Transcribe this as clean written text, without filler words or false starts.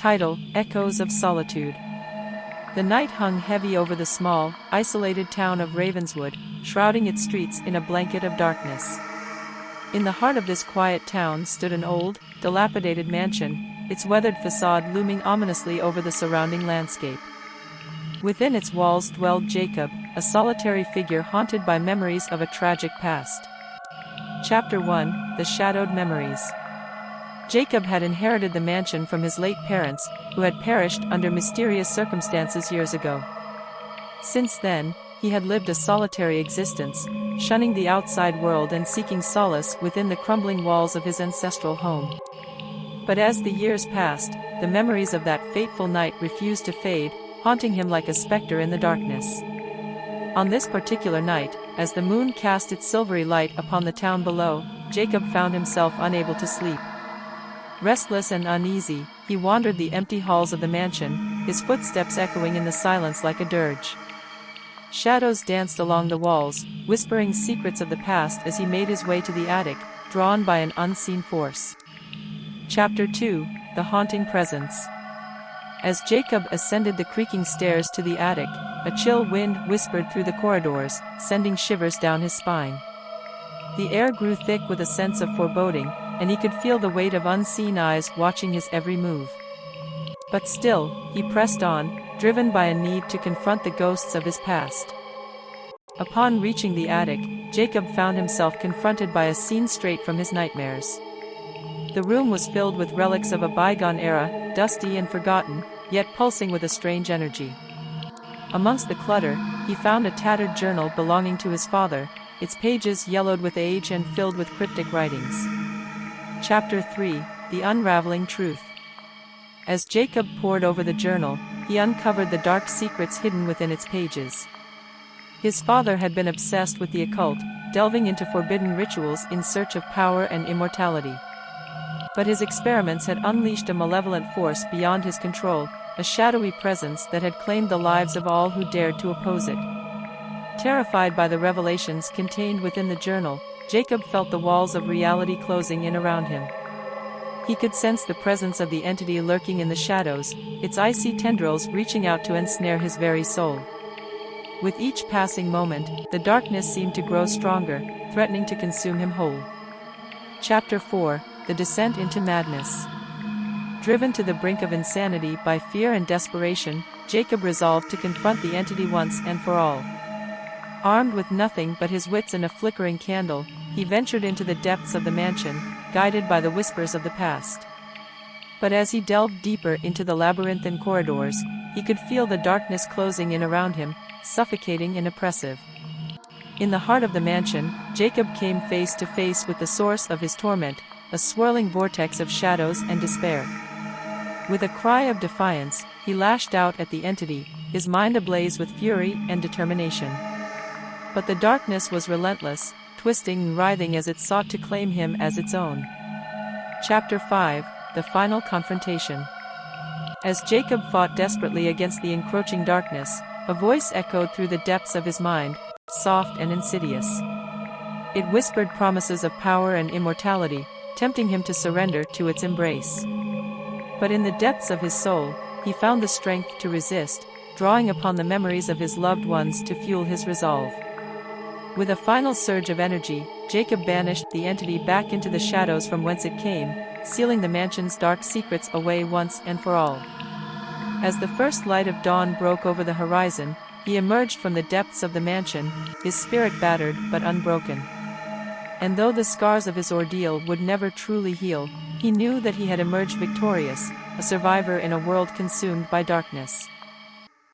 Title: Echoes of Solitude. The night hung heavy over the small, isolated town of Ravenswood, shrouding its streets in a blanket of darkness. In the heart of this quiet town stood an old, dilapidated mansion, its weathered facade looming ominously over the surrounding landscape. Within its walls dwelled Jacob, a solitary figure haunted by memories of a tragic past. Chapter 1: The Shadowed Memories. Jacob had inherited the mansion from his late parents, who had perished under mysterious circumstances years ago. Since then, he had lived a solitary existence, shunning the outside world and seeking solace within the crumbling walls of his ancestral home. But as the years passed, the memories of that fateful night refused to fade, haunting him like a specter in the darkness. On this particular night, as the moon cast its silvery light upon the town below, Jacob found himself unable to sleep. Restless and uneasy, he wandered the empty halls of the mansion, his footsteps echoing in the silence like a dirge. Shadows danced along the walls, whispering secrets of the past as he made his way to the attic, drawn by an unseen force. Chapter 2: The Haunting Presence. As Jacob ascended the creaking stairs to the attic, a chill wind whispered through the corridors, sending shivers down his spine. The air grew thick with a sense of foreboding, and he could feel the weight of unseen eyes watching his every move. But still, he pressed on, driven by a need to confront the ghosts of his past. Upon reaching the attic, Jacob found himself confronted by a scene straight from his nightmares. The room was filled with relics of a bygone era, dusty and forgotten, yet pulsing with a strange energy. Amongst the clutter, he found a tattered journal belonging to his father, its pages yellowed with age and filled with cryptic writings. Chapter 3: The Unraveling Truth. As Jacob pored over the journal, he uncovered the dark secrets hidden within its pages. His father had been obsessed with the occult, delving into forbidden rituals in search of power and immortality. But his experiments had unleashed a malevolent force beyond his control, a shadowy presence that had claimed the lives of all who dared to oppose it. Terrified by the revelations contained within the journal, Jacob felt the walls of reality closing in around him. He could sense the presence of the entity lurking in the shadows, its icy tendrils reaching out to ensnare his very soul. With each passing moment, the darkness seemed to grow stronger, threatening to consume him whole. Chapter 4: The Descent into Madness. Driven to the brink of insanity by fear and desperation, Jacob resolved to confront the entity once and for all. Armed with nothing but his wits and a flickering candle, he ventured into the depths of the mansion, guided by the whispers of the past. But as he delved deeper into the labyrinthine corridors, he could feel the darkness closing in around him, suffocating and oppressive. In the heart of the mansion, Jacob came face to face with the source of his torment, a swirling vortex of shadows and despair. With a cry of defiance, he lashed out at the entity, his mind ablaze with fury and determination. But the darkness was relentless, twisting and writhing as it sought to claim him as its own. Chapter 5: The Final Confrontation. As Jacob fought desperately against the encroaching darkness, a voice echoed through the depths of his mind, soft and insidious. It whispered promises of power and immortality, tempting him to surrender to its embrace. But in the depths of his soul, he found the strength to resist, drawing upon the memories of his loved ones to fuel his resolve. With a final surge of energy, Jacob banished the entity back into the shadows from whence it came, sealing the mansion's dark secrets away once and for all. As the first light of dawn broke over the horizon, he emerged from the depths of the mansion, his spirit battered but unbroken. And though the scars of his ordeal would never truly heal, he knew that he had emerged victorious, a survivor in a world consumed by darkness.